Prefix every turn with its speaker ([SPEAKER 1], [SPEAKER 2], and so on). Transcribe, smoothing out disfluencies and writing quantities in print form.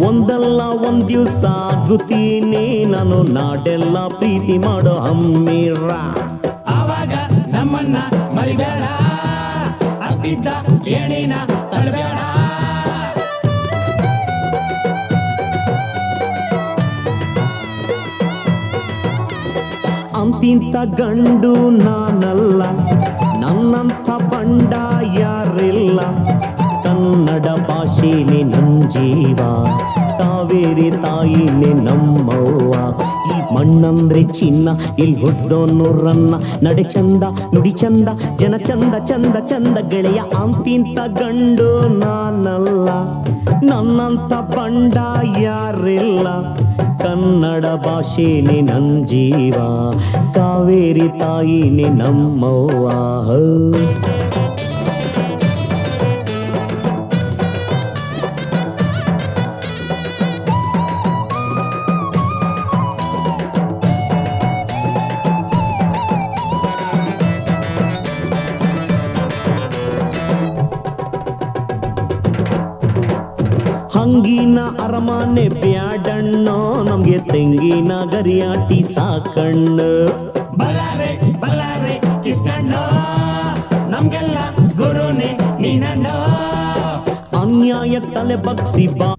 [SPEAKER 1] ಒಂದಲ್ಲ ಒಂದ್ ದಿವ್ಸ ಆಗುತ್ತೀನಿ ನಾನು ನಾಡೆಲ್ಲ ಪ್ರೀತಿ ಮಾಡೋ ಅಮ್ಮೀರ.
[SPEAKER 2] ಆವಾಗ ನಮ್ಮನ್ನ ಮರಿಬೇಡ, ಅತ್ತಿದ್ದ ಏಣಿನ ತಡಬೇಡ.
[SPEAKER 1] ಅಂತಿಂತ ಗಂಡು ನಾನಲ್ಲ, ನನ್ನಂಥ ಬಂಡ ಯಾರಿಲ್ಲ. ಕನ್ನಡ ಭಾಷೆನೇ ನನ್ ಜೀವ, ಕಾವೇರಿ ತಾಯಿನೇ ನಮ್ಮವ್ವ. ಈ ಮಣ್ಣಂದ್ರೆ ಚಿನ್ನ, ಇಲ್ಲಿ ಹುಟ್ಟದೋನು ರನ್ನ. ನಡೆ ಚಂದ ನುಡಿ ಚಂದ, ಜನ ಚಂದ ಚಂದ ಚಂದ ಗೆಳೆಯ. ಅಂತಿಂತ ಗಂಡು ನಾನಲ್ಲ, ನನ್ನಂಥ ಬಂಡ ಯಾರಿಲ್ಲ. ಕನ್ನಡ ಭಾಷೆನೇ ನನ್ ಜೀವ, ಕಾವೇರಿ ತಾಯಿನೇ ನಮ್ಮವ್ವ. ಹಂಗಿನ ಅರಮನೆ ಬ್ಯಾಡಣ್ಣೋ, ನಮ್ಗೆ ತೆಂಗಿನ ಗರಿಯಾಟಿ ಸಾಕಣ್ಣು.
[SPEAKER 2] ಬಲ್ಲಾರೆ ಬಲ್ಲಾರೆ ಕಿಸ್ಕಣ್ಣ, ನಮ್ಗೆಲ್ಲ ಗುರುನೇ ನೀನಣ್ಣ.
[SPEAKER 1] ಅನ್ಯಾಯ ತಲೆ ಬಗ್ಸಿ ಬಾ